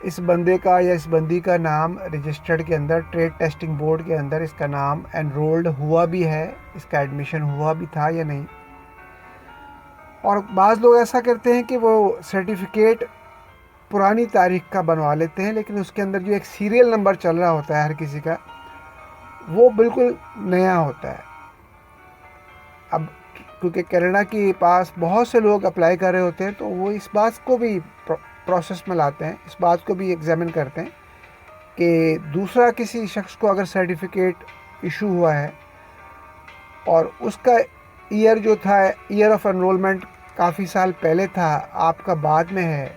اس بندے کا یا اس بندی کا نام رجسٹرڈ کے اندر ٹریڈ ٹیسٹنگ بورڈ کے اندر اس کا نام انرولڈ ہوا بھی ہے، اس کا ایڈمیشن ہوا بھی تھا یا نہیں. اور بعض لوگ ایسا کرتے ہیں کہ وہ سرٹیفکیٹ پرانی تاریخ کا بنوا لیتے ہیں، لیکن اس کے اندر جو ایک سیریل نمبر چل رہا ہوتا ہے ہر کسی کا، وہ بالکل نیا ہوتا ہے. اب کیونکہ کینیڈا کے پاس بہت سے لوگ اپلائی کر رہے ہوتے ہیں، تو وہ اس بات کو بھی پروسیس میں لاتے ہیں، اس بات کو بھی ایگزامن کرتے ہیں کہ دوسرا کسی شخص کو اگر سرٹیفکیٹ ایشو ہوا ہے اور اس کا ایئر جو تھا، ایئر آف انرولمنٹ کافی سال پہلے تھا، آپ کا بعد میں ہے،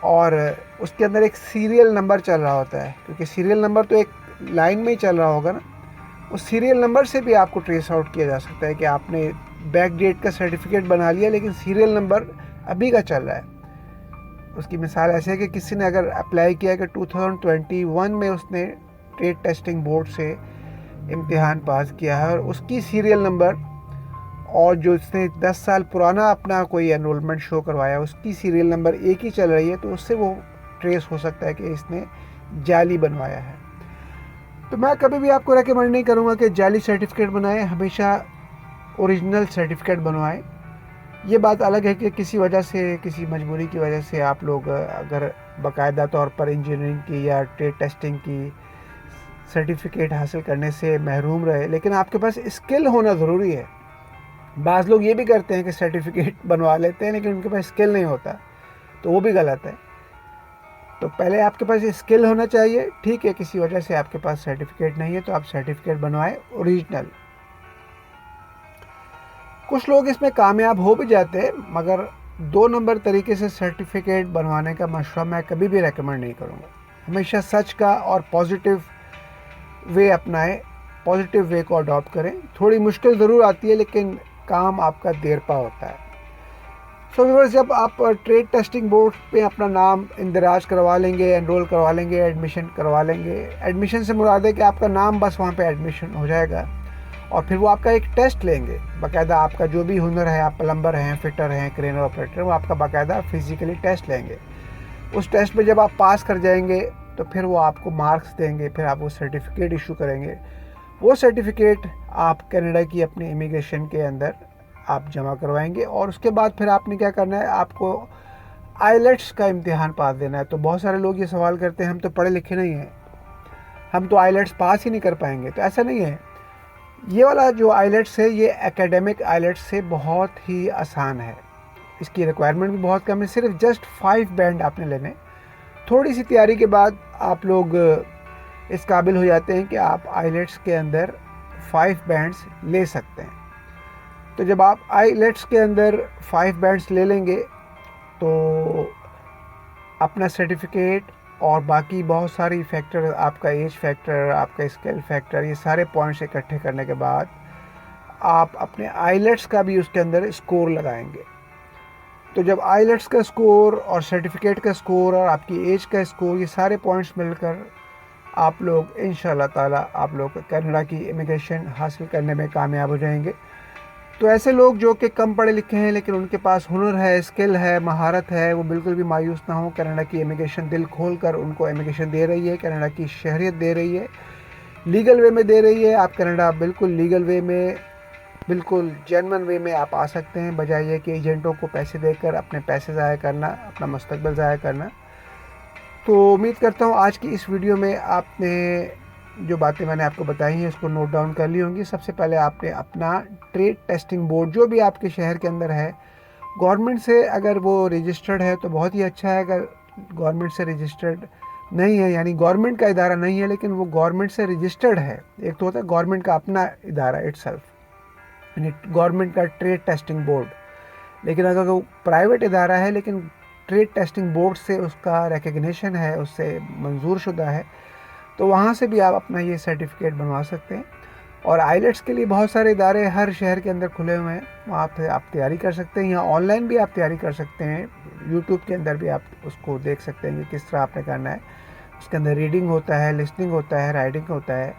اور اس کے اندر ایک سیریل نمبر چل رہا ہوتا ہے، کیونکہ سیریل نمبر تو ایک لائن میں ہی چل رہا ہوگا نا، اس سیریل نمبر سے بھی آپ کو ٹریس آؤٹ کیا جا سکتا ہے کہ آپ نے بیک ڈیٹ کا سرٹیفکیٹ بنا لیا لیکن سیریل نمبر ابھی کا چل رہا ہے. اس کی مثال ایسے ہے کہ کسی نے اگر اپلائی کیا کہ 2021 میں اس نے ٹریڈ ٹیسٹنگ بورڈ سے امتحان پاس کیا ہے، اور اس کی سیریل نمبر اور جو اس نے 10 سال پرانا اپنا کوئی انرولمنٹ شو کروایا اس کی سیریل نمبر ایک ہی چل رہی ہے، تو اس سے وہ ٹریس ہو سکتا ہے کہ اس نے جعلی بنوایا ہے. تو میں کبھی بھی آپ کو ریکمینڈ نہیں کروں گا کہ جعلی سرٹیفکیٹ بنائیں، ہمیشہ اوریجنل سرٹیفکیٹ بنوائیں. یہ بات الگ ہے کہ کسی وجہ سے، کسی مجبوری کی وجہ سے آپ لوگ اگر باقاعدہ طور پر انجینئرنگ کی یا ٹریڈ ٹیسٹنگ کی سرٹیفکیٹ حاصل کرنے سے محروم رہے، لیکن آپ کے پاس اسکل ہونا ضروری ہے. بعض لوگ یہ بھی کرتے ہیں کہ سرٹیفکیٹ بنوا لیتے ہیں لیکن ان کے پاس اسکل نہیں ہوتا، تو وہ بھی غلط ہے. تو پہلے آپ کے پاس اسکل ہونا چاہیے. ٹھیک ہے، کسی وجہ سے آپ کے پاس سرٹیفکیٹ نہیں ہے تو آپ سرٹیفکیٹ بنوائیں اوریجنل. کچھ لوگ اس میں کامیاب ہو بھی جاتے ہیں، مگر 2 نمبر طریقے سے سرٹیفکیٹ بنوانے کا مشورہ میں کبھی بھی ریکمینڈ نہیں کروں گا. ہمیشہ سچ کا اور پازیٹیو وے اپنائیں، پازیٹیو وے کو اڈاپٹ کریں. تھوڑی مشکل ضرور آتی ہے لیکن کام آپ کا دیر پا ہوتا ہے. سو ویورز، جب آپ ٹریڈ ٹیسٹنگ بورڈ پہ اپنا نام اندراج کروا لیں گے، انرول کروا لیں گے، ایڈمیشن کروا لیں گے، ایڈمیشن سے مراد ہے کہ آپ کا نام بس وہاں پہ ایڈمیشن ہو جائے گا، اور پھر وہ آپ کا ایک ٹیسٹ لیں گے باقاعدہ. آپ کا جو بھی ہنر ہے، آپ پلمبر ہیں، فٹر ہیں، کرینر آپریٹر، وہ آپ کا باقاعدہ فزیکلی ٹیسٹ لیں گے. اس ٹیسٹ میں جب آپ پاس کر جائیں گے تو پھر وہ آپ کو مارکس دیں گے، پھر آپ وہ سرٹیفکیٹ ایشو کریں گے. وہ سرٹیفکیٹ آپ کینیڈا کی اپنے امیگریشن کے اندر آپ جمع کروائیں گے، اور اس کے بعد پھر آپ نے کیا کرنا ہے، آپ کو آئیلیٹس کا امتحان پاس دینا ہے. تو بہت سارے لوگ یہ سوال کرتے ہیں ہم تو پڑھے لکھے نہیں ہیں، ہم تو آئیلیٹس پاس ہی نہیں کر پائیں گے. تو ایسا نہیں ہے. یہ والا جو آئیلیٹس ہے یہ ایکیڈیمک آئیلیٹس سے بہت ہی آسان ہے. اس کی ریکوائرمنٹ بھی بہت کم ہے، صرف جسٹ 5 بینڈ آپ نے لینے. تھوڑی سی تیاری کے بعد آپ لوگ اس قابل ہو جاتے ہیں کہ آپ آئیلیٹس کے اندر 5 بینڈز لے سکتے ہیں. تو جب آپ آئیلیٹس کے اندر 5 بینڈز لے لیں گے تو اپنا سرٹیفکیٹ اور باقی بہت ساری فیکٹر، آپ کا ایج فیکٹر، آپ کا اسکل فیکٹر، یہ سارے پوائنٹس اکٹھے کرنے کے بعد آپ اپنے آئیلیٹس کا بھی اس کے اندر اسکور لگائیں گے. تو جب آئیلیٹس کا اسکور اور سرٹیفکیٹ کا اسکور اور آپ کی ایج کا اسکور، یہ سارے پوائنٹس مل کر آپ لوگ انشاءاللہ تعالیٰ آپ لوگ کینیڈا کی امیگریشن حاصل کرنے میں کامیاب ہو جائیں گے. تو ایسے لوگ جو کہ کم پڑھے لکھے ہیں لیکن ان کے پاس ہنر ہے، اسکل ہے، مہارت ہے، وہ بالکل بھی مایوس نہ ہوں. کینیڈا کی امیگریشن دل کھول کر ان کو امیگریشن دے رہی ہے، کینیڈا کی شہریت دے رہی ہے، لیگل وے میں دے رہی ہے. آپ کینیڈا بالکل لیگل وے میں، بالکل جینون وے میں آپ آ سکتے ہیں، بجائے یہ کہ ایجنٹوں کو پیسے دے کر اپنے پیسے ضائع کرنا، اپنا مستقبل ضائع کرنا. تو امید کرتا ہوں آج کی اس ویڈیو میں آپ نے جو باتیں میں نے آپ کو بتائی ہیں اس کو نوٹ ڈاؤن کر لی ہوں گی. سب سے پہلے آپ نے اپنا ٹریڈ ٹیسٹنگ بورڈ جو بھی آپ کے شہر کے اندر ہے، گورنمنٹ سے اگر وہ رجسٹرڈ ہے تو بہت ہی اچھا ہے. اگر گورنمنٹ سے رجسٹرڈ نہیں ہے، یعنی گورنمنٹ کا ادارہ نہیں ہے لیکن وہ گورنمنٹ سے رجسٹرڈ ہے، ایک تو ہوتا ہے گورنمنٹ کا اپنا ادارہ اٹ سیلف، یعنی گورنمنٹ کا ٹریڈ ٹیسٹنگ بورڈ. لیکن اگر وہ پرائیویٹ ادارہ ہے لیکن ٹریڈ ٹیسٹنگ بورڈ سے اس کا ریکگنیشن ہے، اس سے منظور شدہ ہے، تو وہاں سے بھی آپ اپنا یہ سرٹیفکیٹ بنوا سکتے ہیں. اور آئیلیٹس کے لیے بہت سارے ادارے ہر شہر کے اندر کھلے ہوئے ہیں، وہاں پہ آپ تیاری کر سکتے ہیں، یا آن لائن بھی آپ تیاری کر سکتے ہیں. یوٹیوب کے اندر بھی آپ اس کو دیکھ سکتے ہیں کہ کس طرح آپ نے کرنا ہے. اس کے اندر ریڈنگ ہوتا ہے، لسننگ ہوتا ہے، رائٹنگ ہوتا ہے.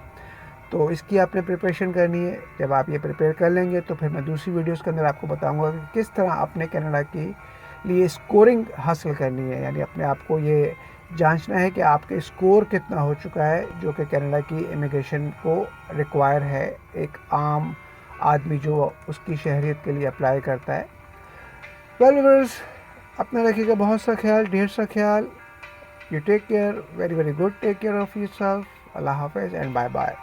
تو اس کی آپ نے پریپریشن کرنی ہے. جب آپ یہ پریپیئر کر لیں گے تو پھر میں دوسری ویڈیوز کے اندر آپ کو بتاؤں گا کہ کس طرح اپنے کینیڈا کے لیے اسکورنگ حاصل کرنی ہے، یعنی اپنے آپ کو یہ جانچنا ہے کہ آپ کے اسکور کتنا ہو چکا ہے جو کہ کینیڈا کی امیگریشن کو ریکوائر ہے ایک عام آدمی جو اس کی شہریت کے لیے اپلائی کرتا ہے. ویل ویورز، اپنا رکھیے گا بہت سا خیال، ڈھیر سا خیال. You take care, very very good, take care of yourself. اللہ حافظ اینڈ بائے بائے.